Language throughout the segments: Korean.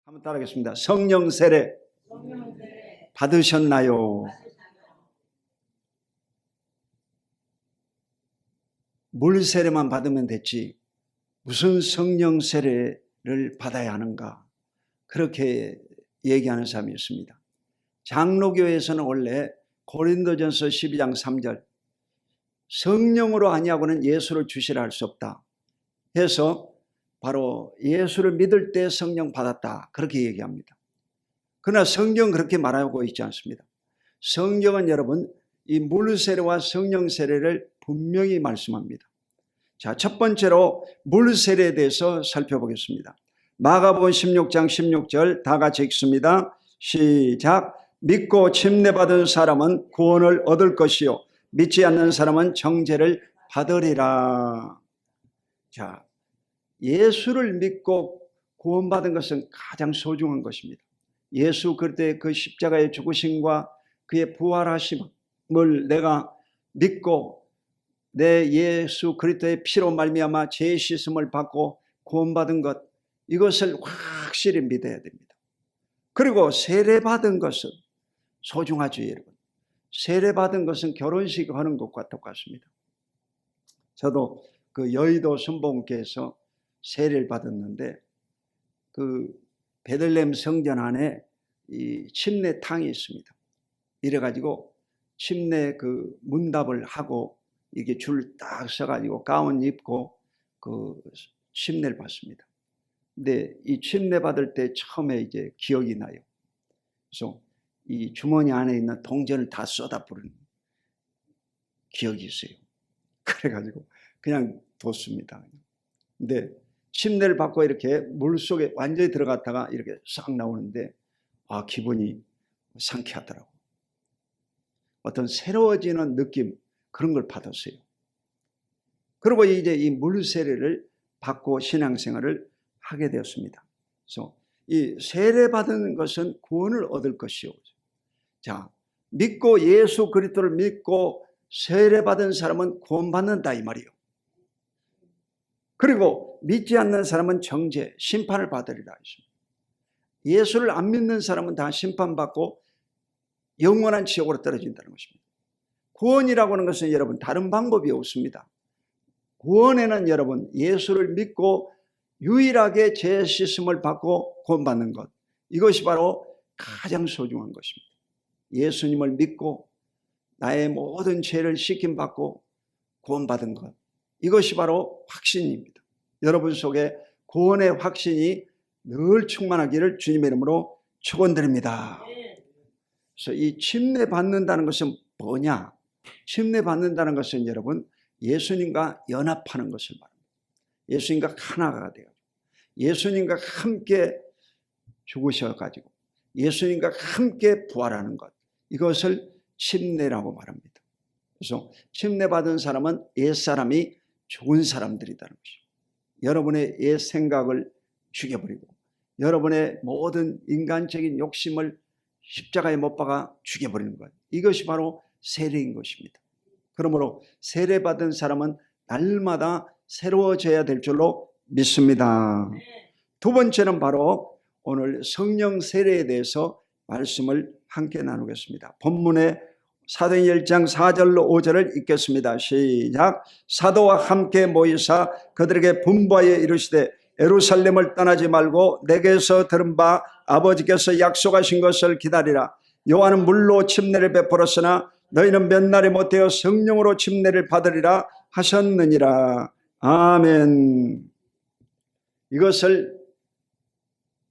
한번 따라하겠습니다. 성령 세례 받으셨나요? 물 세례만 받으면 됐지 무슨 성령 세례를 받아야 하는가, 그렇게 얘기하는 사람이 있습니다. 장로교에서는 원래 고린도전서 12장 3절 성령으로 아니하고는 예수를 주시라 할 수 없다 해서 바로 예수를 믿을 때 성령 받았다, 그렇게 얘기합니다. 그러나 성경은 그렇게 말하고 있지 않습니다. 성경은 여러분 이 물 세례와 성령 세례를 분명히 말씀합니다. 자, 첫 번째로 물 세례에 대해서 살펴보겠습니다. 마가복음 16장 16절 다 같이 읽습니다. 시작. 믿고 침례받은 사람은 구원을 얻을 것이요 믿지 않는 사람은 정죄를 받으리라. 자, 예수를 믿고 구원받은 것은 가장 소중한 것입니다. 예수 그리스도의 그 십자가의 죽으심과 그의 부활하심을 내가 믿고 내 예수 그리스도의 피로 말미암아 죄 씻음을 받고 구원받은 것, 이것을 확실히 믿어야 됩니다. 그리고 세례받은 것은 소중하죠, 여러분. 세례받은 것은 결혼식 하는 것과 똑같습니다. 저도 그 여의도 순복음교회에서 세례를 받았는데 그 베들레헴 성전 안에 이 침례탕이 있습니다. 이래가지고 침례 그 문답을 하고 이게 줄 딱 서가지고 가운 입고 그 침례를 받습니다. 근데 이 침례 받을 때 처음에 이제 기억이 나요. 그래서 이 주머니 안에 있는 동전을 다 쏟아 부르는 기억이 있어요. 그래가지고 그냥 뒀습니다. 근데 침례를 받고 이렇게 물속에 완전히 들어갔다가 이렇게 싹 나오는데 기분이 상쾌하더라고. 어떤 새로워지는 느낌, 그런 걸 받았어요. 그리고 이제 이 물 세례를 받고 신앙생활을 하게 되었습니다. 그래서 이 세례 받은 것은 구원을 얻을 것이요. 자, 믿고 예수 그리스도를 믿고 세례 받은 사람은 구원받는다 이 말이요. 그리고 믿지 않는 사람은 정죄, 심판을 받으리라 했습니다. 예수를 안 믿는 사람은 다 심판받고 영원한 지옥으로 떨어진다는 것입니다. 구원이라고 하는 것은 여러분 다른 방법이 없습니다. 구원에는 여러분 예수를 믿고 유일하게 죄 씻음을 받고 구원받는 것, 이것이 바로 가장 소중한 것입니다. 예수님을 믿고 나의 모든 죄를 씻김받고 구원받은 것, 이것이 바로 확신입니다. 여러분 속에 구원의 확신이 늘 충만하기를 주님의 이름으로 축원드립니다. 그래서 이 침례 받는다는 것은 뭐냐? 침례 받는다는 것은 여러분 예수님과 연합하는 것을 말합니다. 예수님과 하나가 되어 예수님과 함께 죽으셔가지고 예수님과 함께 부활하는 것, 이것을 침례라고 말합니다. 그래서 침례 받은 사람은 옛사람이 죽은 사람들이라는 것이죠. 여러분의 옛 생각을 죽여버리고 여러분의 모든 인간적인 욕심을 십자가에 못 박아 죽여버리는 것, 이것이 바로 세례인 것입니다. 그러므로 세례받은 사람은 날마다 새로워져야 될 줄로 믿습니다. 두 번째는 바로 오늘 성령 세례에 대해서 말씀을 함께 나누겠습니다. 본문에 사도행전 1장 4절로 5절을 읽겠습니다. 시작. 사도와 함께 모이사 그들에게 분부하여 이르시되 예루살렘을 떠나지 말고 내게서 들은 바 아버지께서 약속하신 것을 기다리라. 요한은 물로 침례를 베풀었으나 너희는 몇 날이 못되어 성령으로 침례를 받으리라 하셨느니라. 아멘. 이것을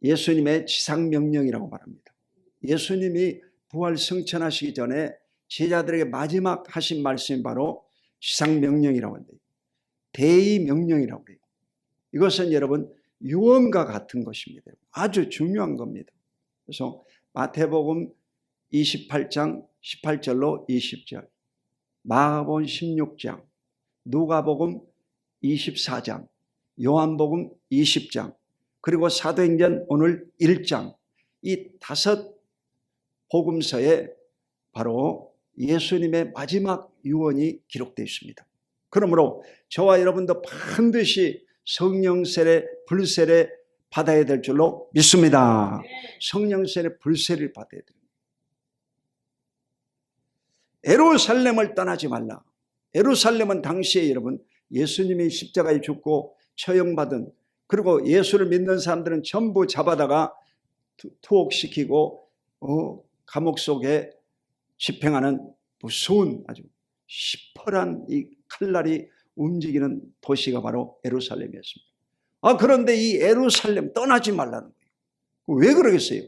예수님의 지상명령이라고 말합니다. 예수님이 부활 승천하시기 전에 제자들에게 마지막 하신 말씀이 바로 지상명령이라고 합니다. 대의명령이라고 해요. 이것은 여러분 유언과 같은 것입니다. 아주 중요한 겁니다. 그래서 마태복음 28장 18절로 20절, 마가복음 16장, 누가복음 24장, 요한복음 20장, 그리고 사도행전 오늘 1장, 이 5 복음서에 바로 예수님의 마지막 유언이 기록되어 있습니다. 그러므로 저와 여러분도 반드시 성령 세례, 불세례 받아야 될 줄로 믿습니다. 성령 세례 불세를 받아야 됩니다. 예루살렘을 떠나지 말라. 예루살렘은 당시에 여러분 예수님이 십자가에 죽고 처형받은, 그리고 예수를 믿는 사람들은 전부 잡아다가 투옥시키고 감옥 속에 집행하는 무서운 아주 시퍼런 이 칼날이 움직이는 도시가 바로 예루살렘이었습니다. 그런데 이 예루살렘 떠나지 말라는 거예요. 왜 그러겠어요?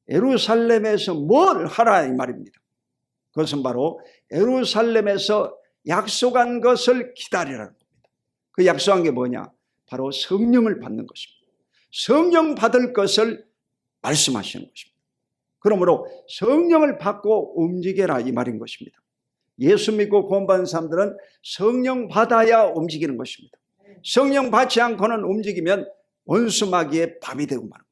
예루살렘에서 뭘 하라 이 말입니다. 그것은 바로 예루살렘에서 약속한 것을 기다리라는 겁니다. 그 약속한 게 뭐냐? 바로 성령을 받는 것입니다. 성령 받을 것을 말씀하시는 것입니다. 그러므로 성령을 받고 움직여라 이 말인 것입니다. 예수 믿고 구원받은 사람들은 성령 받아야 움직이는 것입니다. 성령 받지 않고는 움직이면 원수 마귀의 밥이 되고 마는 거예요.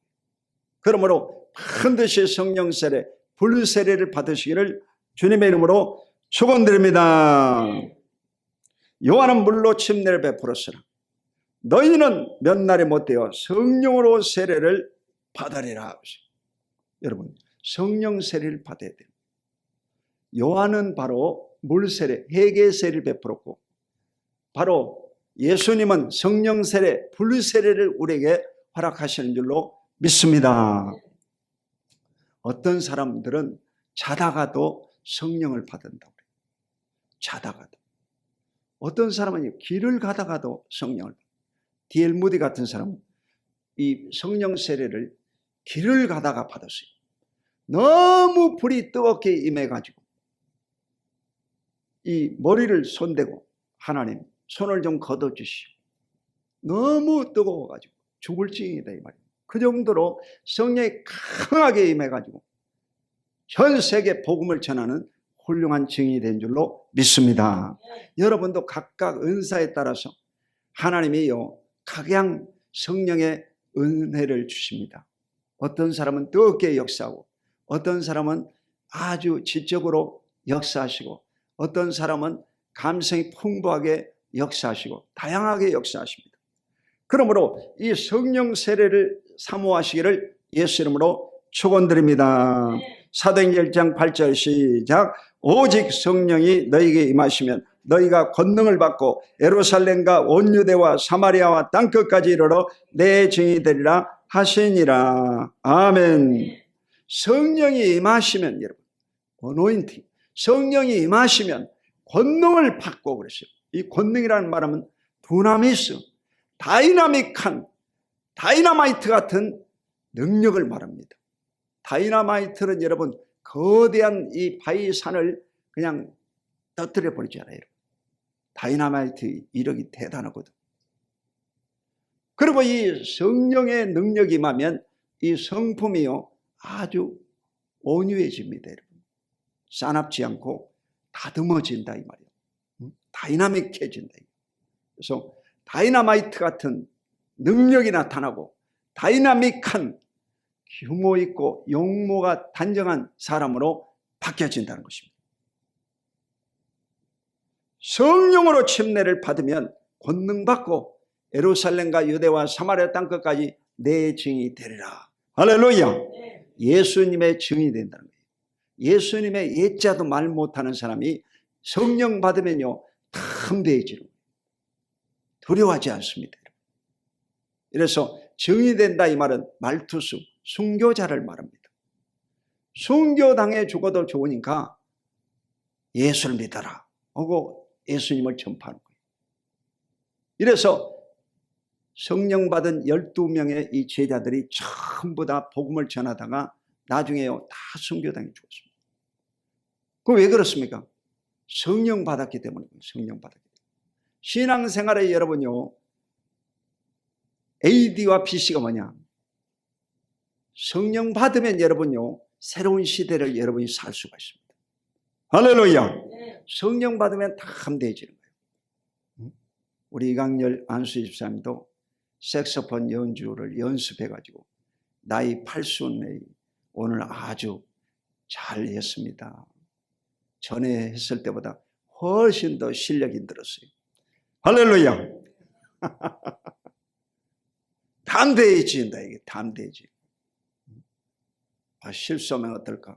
그러므로 반드시 성령 세례, 불세례를 받으시기를 주님의 이름으로 축원드립니다. 요한은 물로 침례를 베풀었으나 너희는 몇 날에 못되어 성령으로 세례를 받으리라. 여러분, 성령 세례를 받아야 돼요. 요한은 바로 물세례, 회개 세례를 베풀었고, 바로 예수님은 성령 세례, 불세례를 우리에게 허락하시는 줄로 믿습니다. 어떤 사람들은 자다가도 성령을 받는다고 그래요. 자다가도. 어떤 사람은 길을 가다가도 성령을 받아요. D.L. 무디 같은 사람은 이 성령 세례를 길을 가다가 받았어요. 너무 불이 뜨겁게 임해가지고 이 머리를 손대고, 하나님 손을 좀 걷어주시오. 너무 뜨거워가지고 죽을 징이다 이 말이에요. 그 정도로 성령이 강하게 임해가지고 전 세계 복음을 전하는 훌륭한 증인이 된 줄로 믿습니다. 여러분도 각각 은사에 따라서 하나님이요 각양 성령의 은혜를 주십니다. 어떤 사람은 뜨겁게 역사하고, 어떤 사람은 아주 지적으로 역사하시고, 어떤 사람은 감성이 풍부하게 역사하시고, 다양하게 역사하십니다. 그러므로 이 성령 세례를 사모하시기를 예수 이름으로 축원드립니다. 사도행전 1장 8절 시작. 오직 성령이 너희에게 임하시면 너희가 권능을 받고 예루살렘과 온 유대와 사마리아와 땅끝까지 이르러 내 증인이 되리라 하시니라. 아멘. 성령이 임하시면 여러분, 어노인팅, 성령이 임하시면 권능을 받고 그랬어요. 이 권능이라는 말은 두나미스, 다이나믹한, 다이나마이트 같은 능력을 말합니다. 다이나마이트는 여러분 거대한 이 바위산을 그냥 터뜨려 버리잖아요. 다이나마이트 이력이 대단하거든. 그리고 이 성령의 능력이 임하면 이 성품이요 아주 온유해집니다. 여러분. 싸납지 않고 다듬어진다 이 말이에요. 다이나믹해진다. 그래서 다이나마이트 같은 능력이 나타나고 다이나믹한 규모 있고 용모가 단정한 사람으로 바뀌어진다는 것입니다. 성령으로 침례를 받으면 권능 받고 예루살렘과 유대와 사마리아 땅끝까지 내 증인이 되리라. 할렐루야. 예수님의 증인이 된다는 거예요. 예수님의 예자도 말 못하는 사람이 성령 받으면요 탐대해지는 거예요. 두려워하지 않습니다. 그래서 증인이 된다 이 말은 말투수, 순교자를 말합니다. 순교당해 죽어도 좋으니까 예수를 믿어라 하고 예수님을 전파하는 거예요. 이래서 성령 받은 12명의 이 제자들이 전부 다 복음을 전하다가 나중에요 다 순교당해 죽었습니다. 그거 왜 그렇습니까? 성령 받았기 때문에. 성령 받았기 때문에. 신앙생활에 여러분요 AD와 BC가 뭐냐? 성령 받으면 여러분요 새로운 시대를 여러분이 살 수가 있습니다. 할렐루야. 성령 받으면 다 감대해지는 거예요. 우리 이강렬 안수희 집사님도 색소폰 연주를 연습해가지고 나이 80에 오늘 아주 잘 했습니다. 전에 했을 때보다 훨씬 더 실력이 늘었어요. 할렐루야. 담대해진다. 이게 담대해지. 실수하면 어떨까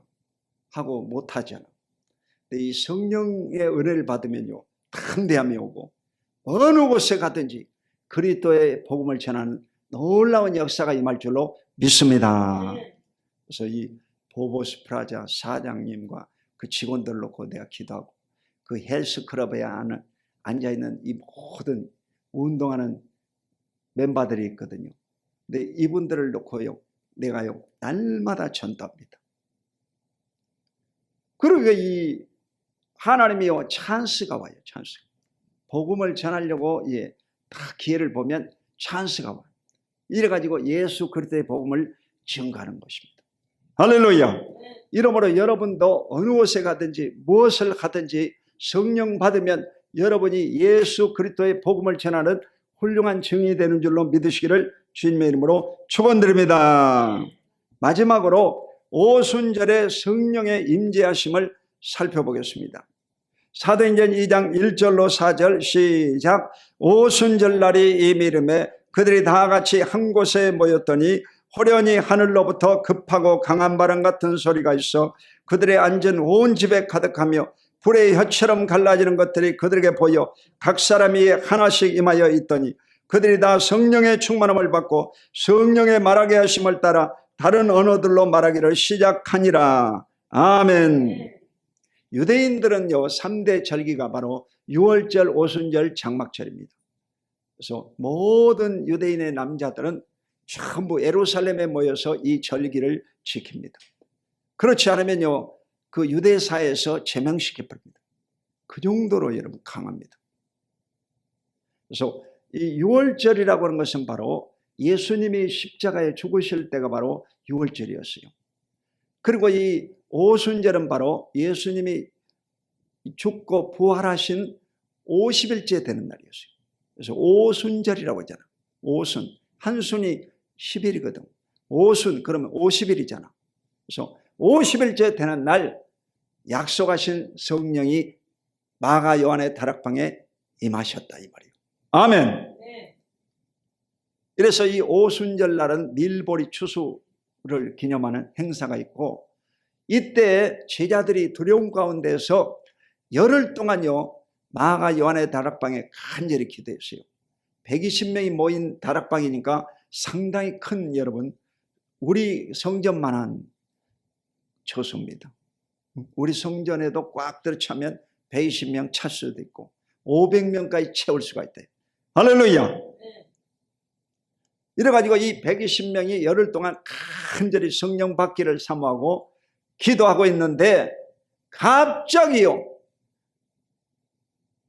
하고 못하잖아. 근데 이 성령의 은혜를 받으면요, 담대함이 오고 어느 곳에 가든지 그리스도의 복음을 전하는 놀라운 역사가 임할 줄로 믿습니다. 그래서 이 보보스 프라자 사장님과 그 직원들 놓고 내가 기도하고, 그 헬스클럽에 앉아있는 이 모든 운동하는 멤버들이 있거든요. 근데 이분들을 놓고요, 내가요 날마다 전도합니다. 그러니까 이 하나님이요 찬스가 와요. 찬스. 복음을 전하려고 다 기회를 보면 찬스가 와요. 이래가지고 예수 그리스도의 복음을 증거하는 것입니다. 할렐루야. 이러므로 여러분도 어느 곳에 가든지 무엇을 하든지 성령 받으면 여러분이 예수 그리스도의 복음을 전하는 훌륭한 증인이 되는 줄로 믿으시기를 주님의 이름으로 축원드립니다. 마지막으로 오순절의 성령의 임재하심을 살펴보겠습니다. 사도행전 2장 1절로 4절 시작. 오순절날이 이미름에 그들이 다 같이 한 곳에 모였더니 호련히 하늘로부터 급하고 강한 바람 같은 소리가 있어 그들의 앉은 온 집에 가득하며 불의 혀처럼 갈라지는 것들이 그들에게 보여 각 사람이 하나씩 임하여 있더니 그들이 다 성령의 충만함을 받고 성령의 말하게 하심을 따라 다른 언어들로 말하기를 시작하니라. 아멘. 유대인들은요 3대 절기가 바로 유월절, 오순절, 장막절입니다. 그래서 모든 유대인의 남자들은 전부 예루살렘에 모여서 이 절기를 지킵니다. 그렇지 않으면요 그 유대사에서 제명시켜버립니다. 그 정도로 여러분 강합니다. 그래서 이 유월절이라고 하는 것은 바로 예수님이 십자가에 죽으실 때가 바로 유월절이었어요. 그리고 이 오순절은 바로 예수님이 죽고 부활하신 50일째 되는 날이었어요. 그래서 오순절이라고 하잖아. 오순, 한 순이 10일이거든. 오순 그러면 50일이잖아. 그래서 50일째 되는 날 약속하신 성령이 마가 요한의 다락방에 임하셨다 이 말이에요. 아멘. 그래서 이 오순절 날은 밀보리 추수를 기념하는 행사가 있고, 이때 제자들이 두려움 가운데서 열흘 동안요 마가 요한의 다락방에 간절히 기도했어요. 120명이 모인 다락방이니까 상당히 큰, 여러분 우리 성전만한 처소입니다. 우리 성전에도 꽉 들어차면 120명 찰 수도 있고 500명까지 채울 수가 있대요. 할렐루야. 이래가지고 이 120명이 열흘 동안 간절히 성령 받기를 사모하고 기도하고 있는데 갑자기요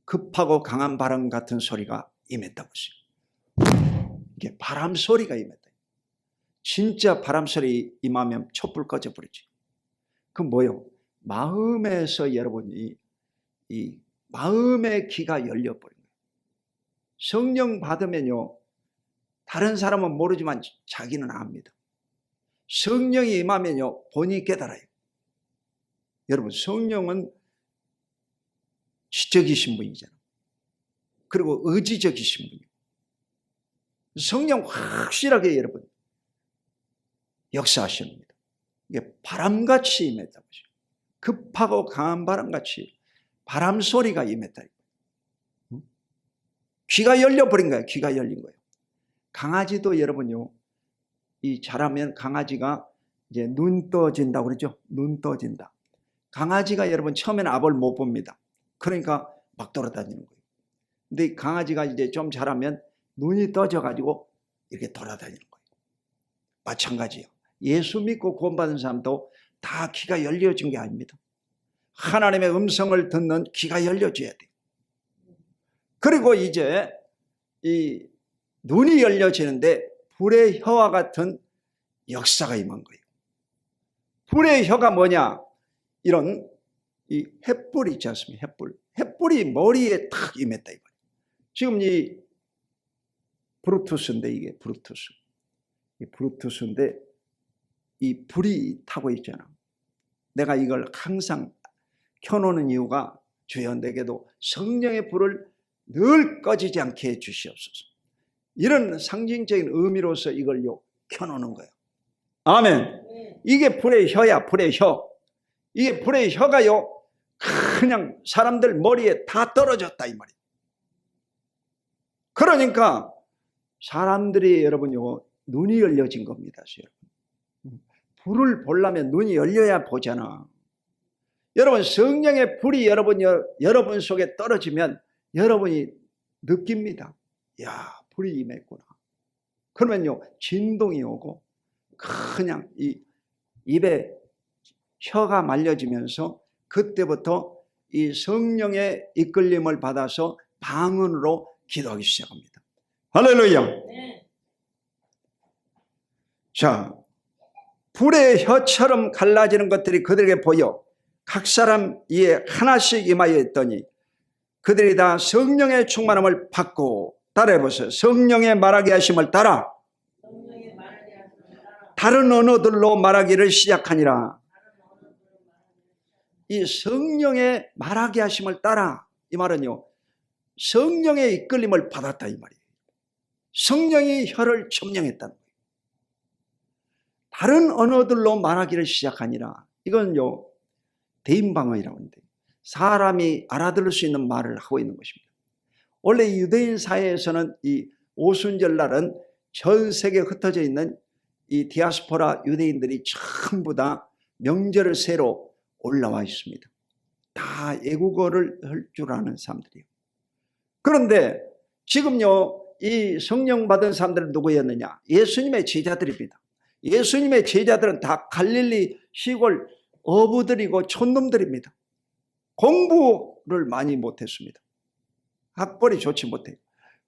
급하고 강한 바람 같은 소리가 임했다고 했어요. 이게 바람 소리가 임했다. 진짜 바람 소리 임하면 촛불 꺼져버리지. 그 뭐요? 마음에서 여러분이 이 마음의 귀가 열려버린 거예요. 성령 받으면요 다른 사람은 모르지만 자기는 압니다. 성령이 임하면요 본인이 깨달아요. 여러분 성령은 지적이신 분이잖아요. 그리고 의지적이신 분이에요. 성령 확실하게 여러분 역사하시는 겁니다. 이게 바람같이 임했다고 하죠. 급하고 강한 바람같이 바람 소리가 임했다. 귀가 열려버린 거예요. 귀가 열린 거예요. 강아지도 여러분요, 이 자라면 강아지가 이제 눈 떠진다고 그러죠. 눈 떠진다. 강아지가 여러분 처음에는 압을 못 봅니다. 그러니까 막 돌아다니는 거예요. 근데 강아지가 이제 좀 자라면 눈이 떠져가지고 이렇게 돌아다니는 거예요. 마찬가지예요. 예수 믿고 구원받은 사람도 다 귀가 열려진 게 아닙니다. 하나님의 음성을 듣는 귀가 열려져야 돼요. 그리고 이제 이 눈이 열려지는데 불의 혀와 같은 역사가 임한 거예요. 불의 혀가 뭐냐? 이런 이 횃불이 있지 않습니까? 횃불이 머리에 탁 임했다 이거예요. 지금 이 브루투스인데 이게 브루투스. 이 브루투스인데 이 불이 타고 있잖아. 내가 이걸 항상 켜놓는 이유가 주여 내게도 성령의 불을 늘 꺼지지 않게 해 주시옵소서. 이런 상징적인 의미로서 이걸요 켜놓는 거예요. 아멘. 이게 불의 혀야, 불의 혀. 이게 불의 혀가요 그냥 사람들 머리에 다 떨어졌다 이 말이에요. 그러니까 사람들이 여러분요 눈이 열려진 겁니다. 여러분. 불을 보려면 눈이 열려야 보잖아. 여러분 성령의 불이 여러분 속에 떨어지면 여러분이 느낍니다. 야, 불이 임했구나. 그러면요 진동이 오고 그냥 이 입에 혀가 말려지면서 그때부터 이 성령의 이끌림을 받아서 방언으로 기도하기 시작합니다. 할렐루야. 자, 불의 혀처럼 갈라지는 것들이 그들에게 보여 각 사람 이에 하나씩 임하여 있더니 그들이 다 성령의 충만함을 받고 따라해보세요. 성령의 말하게 하심을 따라 다른 언어들로 말하기를 시작하니라. 이 성령의 말하게 하심을 따라 이 말은요 성령의 이끌림을 받았다 이 말이에요. 성령이 혀를 점령했다는 거예요. 다른 언어들로 말하기를 시작하니라. 이건요 대인방언이라고 하는데 사람이 알아들을 수 있는 말을 하고 있는 것입니다. 원래 유대인 사회에서는 이 오순절날은 전 세계에 흩어져 있는 이 디아스포라 유대인들이 전부 다 명절을 새로 올라와 있습니다. 다 애국어를 할 줄 아는 사람들이에요. 그런데 지금요 이 성령 받은 사람들은 누구였느냐? 예수님의 제자들입니다. 예수님의 제자들은 다 갈릴리 시골 어부들이고 촌놈들입니다. 공부를 많이 못했습니다. 학벌이 좋지 못해요.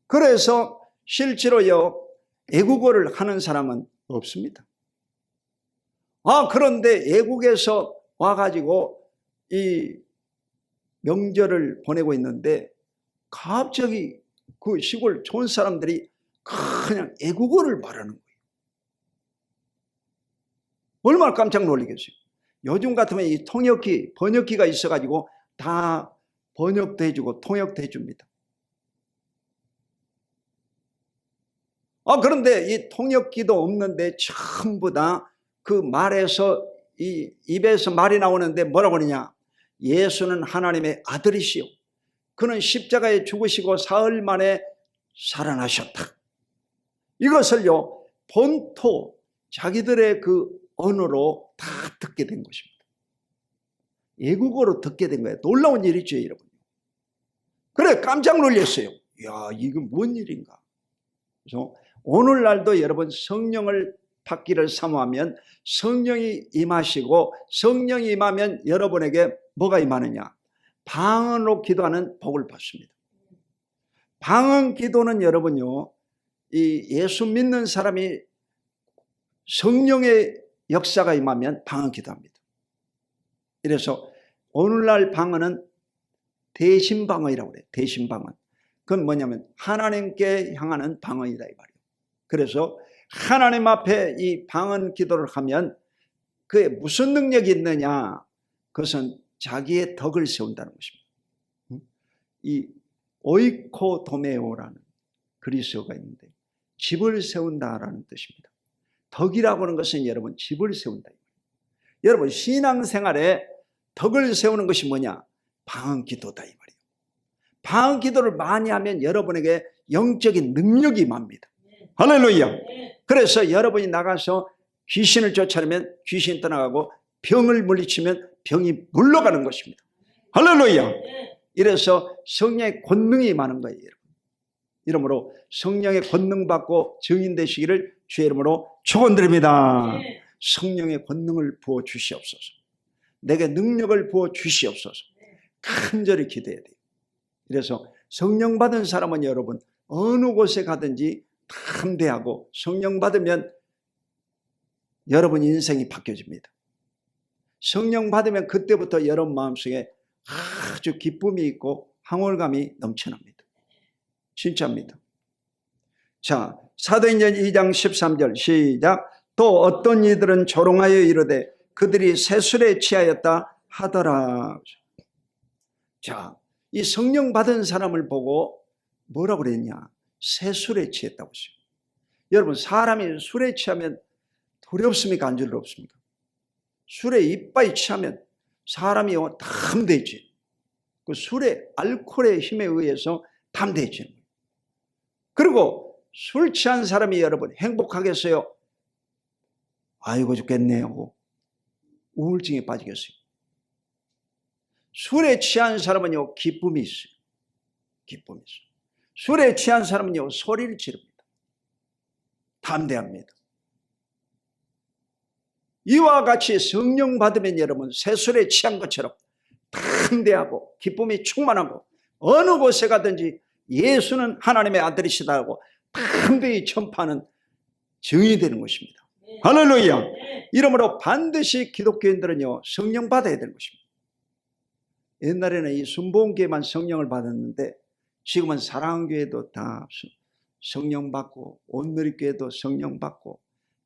그래서 실제로요 애국어를 하는 사람은 없습니다. 그런데 애국에서 와가지고 이 명절을 보내고 있는데 갑자기 그 시골 촌 사람들이 그냥 애국어를 말하는 거예요. 얼마나 깜짝 놀라겠어요. 요즘 같으면 이 통역기, 번역기가 있어가지고 다 번역도 해주고 통역도 해줍니다. 그런데 이 통역기도 없는데 전부 다 그 말에서 이 입에서 말이 나오는데 뭐라고 그러냐? 예수는 하나님의 아들이시오. 그는 십자가에 죽으시고 사흘 만에 살아나셨다. 이것을요 본토 자기들의 그 언어로 다 듣게 된 것입니다. 애국어로 듣게 된 거예요. 놀라운 일이죠, 여러분. 그래 깜짝 놀랐어요. 야, 이건 뭔 일인가? 그래서 오늘날도 여러분 성령을 받기를 사모하면 성령이 임하시고 성령이 임하면 여러분에게 뭐가 임하느냐? 방언으로 기도하는 복을 받습니다. 방언 기도는 여러분요 이 예수 믿는 사람이 성령의 역사가 임하면 방언 기도합니다. 그래서 오늘날 방언은 대신방언이라고 그래요. 대신방언. 그건 뭐냐면 하나님께 향하는 방언이다 이 말이에요. 그래서 하나님 앞에 이 방언 기도를 하면 그에 무슨 능력이 있느냐? 그것은 자기의 덕을 세운다는 것입니다. 이 오이코도메오라는 그리스어가 있는데 집을 세운다라는 뜻입니다. 덕이라고 하는 것은 여러분 집을 세운다. 여러분 신앙생활에 덕을 세우는 것이 뭐냐? 방언 기도다 이 말이에요. 방언 기도를 많이 하면 여러분에게 영적인 능력이 임합니다. 할렐루야. 그래서 여러분이 나가서 귀신을 쫓아내면 귀신 떠나가고 병을 물리치면 병이 물러가는 것입니다. 할렐루야. 이래서 성령의 권능이 임하는 거예요. 이러므로 성령의 권능 받고 증인 되시기를 주의 이름으로 축원드립니다. 성령의 권능을 부어 주시옵소서. 내게 능력을 부어 주시옵소서. 간절히 기도해야 돼요. 그래서 성령 받은 사람은 여러분 어느 곳에 가든지 담대하고 성령 받으면 여러분 인생이 바뀌어집니다. 성령 받으면 그때부터 여러분 마음속에 아주 기쁨이 있고 황홀감이 넘쳐납니다. 진짜입니다. 자, 사도행전 2장 13절 시작. 또 어떤 이들은 조롱하여 이르되 그들이 세술에 취하였다 하더라. 자, 이 성령 받은 사람을 보고 뭐라고 그랬냐? 새 술에 취했다고 했어요. 여러분, 사람이 술에 취하면 두렵습니까? 안절롭습니까? 술에 이빨이 취하면 사람이 담대해지. 그 술의 알코올의 힘에 의해서 담대해지는 거예요. 그리고 술 취한 사람이 여러분 행복하겠어요? 아이고 죽겠네 하고 우울증에 빠지겠어요? 술에 취한 사람은요 기쁨이 있어요. 기쁨이 있어요. 술에 취한 사람은요 소리를 지릅니다. 담대합니다. 이와 같이 성령 받으면 여러분 새술에 취한 것처럼 담대하고 기쁨이 충만하고 어느 곳에 가든지 예수는 하나님의 아들이시다 하고 담대히 전파하는 증인이 되는 것입니다. 할렐루야. 이러므로 반드시 기독교인들은요 성령 받아야 되는 것입니다. 옛날에는 이 순복음교회만 성령을 받았는데 지금은 사랑교회도 다 성령 받고 온누리교회도 성령 받고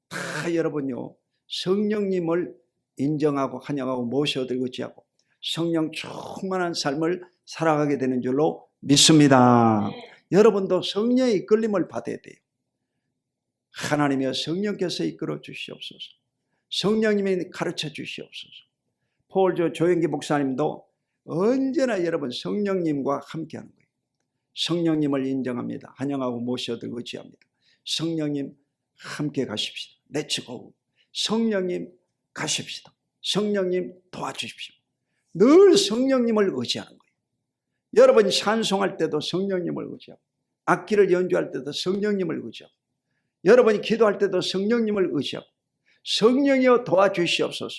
다 여러분요 성령님을 인정하고 환영하고 모셔드리고 지하고 성령 충만한 삶을 살아가게 되는 줄로 믿습니다. 여러분도 성령의 이끌림을 받아야 돼요. 하나님이여 성령께서 이끌어 주시옵소서. 성령님이 가르쳐 주시옵소서. 폴 조영기 목사님도 언제나 여러분 성령님과 함께하는 거예요. 성령님을 인정합니다. 환영하고 모셔드리고 의지합니다. 성령님 함께 가십시다. 렛츠고. 성령님 가십시다. 성령님 도와주십시오. 늘 성령님을 의지하는 거예요. 여러분 찬송할 때도 성령님을 의지하고 악기를 연주할 때도 성령님을 의지하고 여러분이 기도할 때도 성령님을 의지하고 성령이여 도와주시옵소서.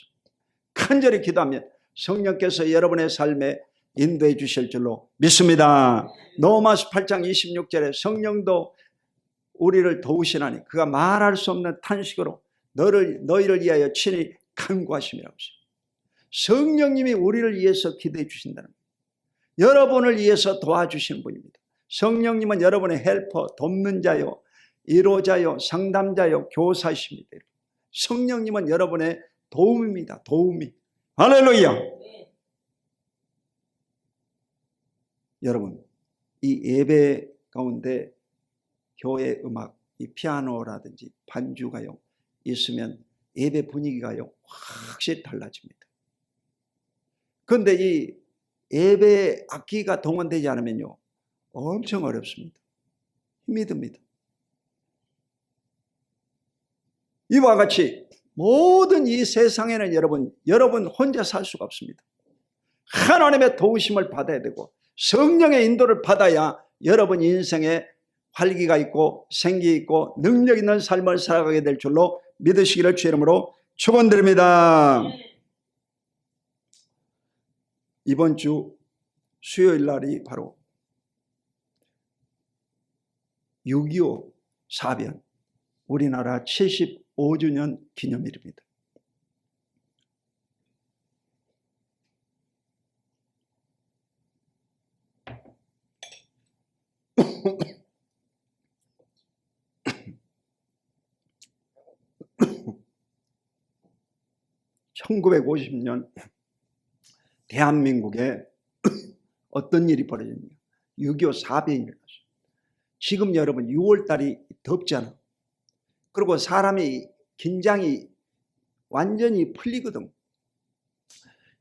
간절히 기도하면 성령께서 여러분의 삶에 인도해 주실 줄로 믿습니다. 로마서 8장 26절에 성령도 우리를 도우시나니 그가 말할 수 없는 탄식으로 너희를 위하여 친히 간구하심이라고 했어요. 성령님이 우리를 위해서 기도해 주신다는 거예요. 여러분을 위해서 도와주시는 분입니다. 성령님은 여러분의 헬퍼, 돕는 자요, 이로자요, 상담자요, 교사이십니다. 성령님은 여러분의 도움입니다. 도움이. 할렐루야. 여러분 이 예배 가운데 교회 음악, 이 피아노라든지 반주가요 있으면 예배 분위기가요 확실히 달라집니다. 그런데 이 예배 악기가 동원되지 않으면요 엄청 어렵습니다. 힘이 듭니다. 이와 같이 모든 이 세상에는 여러분 혼자 살 수가 없습니다. 하나님의 도우심을 받아야 되고 성령의 인도를 받아야 여러분 인생에 활기가 있고 생기 있고 능력 있는 삶을 살아가게 될 줄로 믿으시기를 주의 이름으로 축원드립니다. 이번 주 수요일 날이 바로 6.25 사변 우리나라 75주년 기념일입니다. (1950년) 대한민국에 어떤 일이 벌어졌냐? 6.25 사변이 일어났어요. 지금 여러분 6월달이 덥잖아. 그리고 사람이 긴장이 완전히 풀리거든.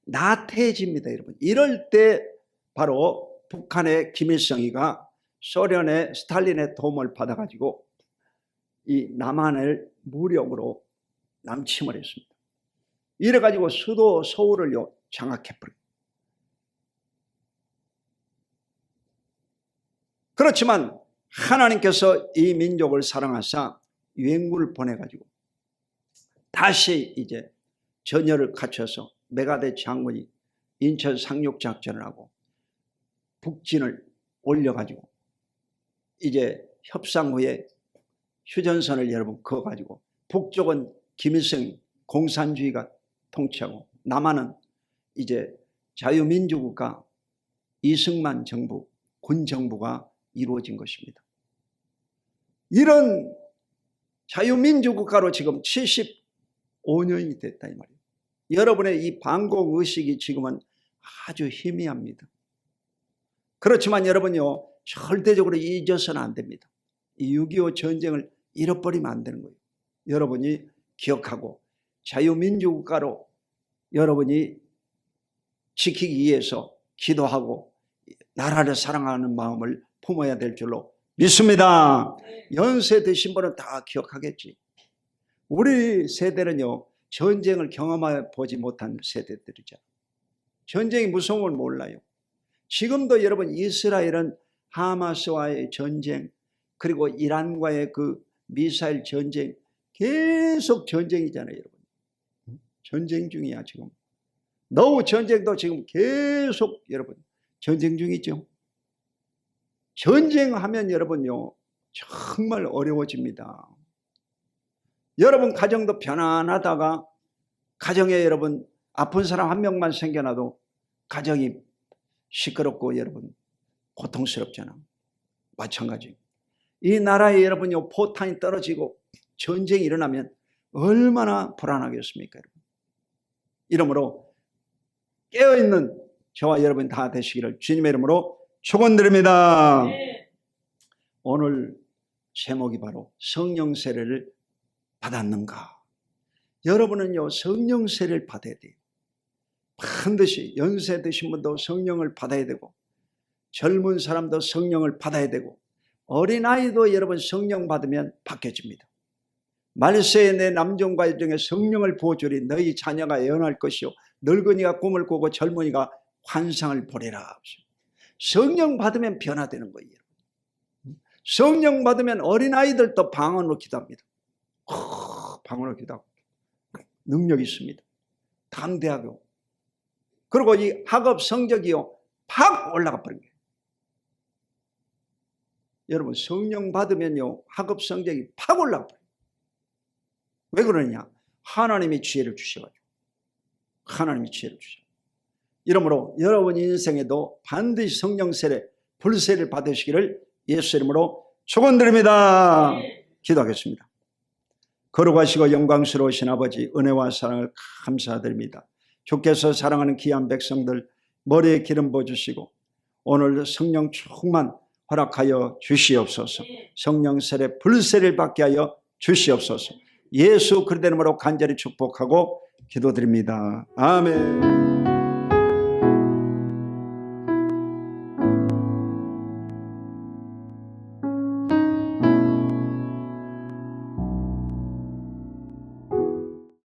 나태해집니다, 여러분. 이럴 때 바로 북한의 김일성이가 소련의 스탈린의 도움을 받아가지고 이 남한을 무력으로 남침을 했습니다. 이래가지고 수도 서울을 장악해버려요. 그렇지만 하나님께서 이 민족을 사랑하사 유엔군을 보내가지고 다시 이제 전열을 갖춰서 메가데 장군이 인천 상륙작전을 하고 북진을 올려가지고 이제 협상 후에 휴전선을 여러분 그어가지고 북쪽은 김일성 공산주의가 통치하고 남한은 이제 자유민주국가 이승만 정부, 군 정부가 이루어진 것입니다. 이런 자유민주국가로 지금 75년이 됐다 이 말이에요. 여러분의 이 반공의식이 지금은 아주 희미합니다. 그렇지만 여러분요 절대적으로 잊어서는 안 됩니다. 이 6.25 전쟁을 잃어버리면 안 되는 거예요. 여러분이 기억하고 자유민주국가로 여러분이 지키기 위해서 기도하고 나라를 사랑하는 마음을 품어야 될 줄로 믿습니다. 연세 드신 분은 다 기억하겠지. 우리 세대는요, 전쟁을 경험해 보지 못한 세대들이죠. 전쟁이 무서운 걸 몰라요. 지금도 여러분 이스라엘은 하마스와의 전쟁, 그리고 이란과의 그 미사일 전쟁, 계속 전쟁이잖아요, 여러분. 전쟁 중이야, 지금. 노후 전쟁도 지금 계속 여러분 전쟁 중이죠. 전쟁하면 여러분요, 정말 어려워집니다. 여러분 가정도 편안하다가 가정에 여러분 아픈 사람 한 명만 생겨나도 가정이 시끄럽고 여러분 고통스럽잖아. 마찬가지. 이 나라에 여러분요 포탄이 떨어지고 전쟁이 일어나면 얼마나 불안하겠습니까, 여러분. 이러므로 깨어있는 저와 여러분 다 되시기를 주님의 이름으로 축원드립니다. 오늘 제목이 바로 성령 세례를 받았는가? 여러분은요 성령 세례를 받아야 돼요. 반드시 연세 드신 분도 성령을 받아야 되고 젊은 사람도 성령을 받아야 되고 어린아이도 여러분 성령 받으면 바뀌어집니다. 말세에 내 남종과 여종에 성령을 부어주리 너희 자녀가 예언할 것이요 늙은이가 꿈을 꾸고 젊은이가 환상을 보리라. 성령 받으면 변화되는 거예요. 성령 받으면 어린아이들도 방언으로 기도합니다. 방언으로 기도하고 능력이 있습니다. 담대하고. 그리고 이 학업 성적이요 팍 올라가 버린 거예요. 여러분 성령 받으면요 학업 성적이 팍 올라가 버려요. 왜 그러냐? 하나님이 지혜를 주셔가지고. 하나님이 지혜를 주셔. 이러므로 여러분 인생에도 반드시 성령 세례, 불세를 받으시기를 예수 이름으로 축원드립니다. 기도하겠습니다. 거룩하시고 영광스러우신 아버지, 은혜와 사랑을 감사드립니다. 주께서 사랑하는 귀한 백성들 머리에 기름 부어주시고 오늘 성령 충만 허락하여 주시옵소서. 성령 세례, 불세를 받게 하여 주시옵소서. 예수 그리스도 이름으로 간절히 축복하고 기도드립니다. 아멘.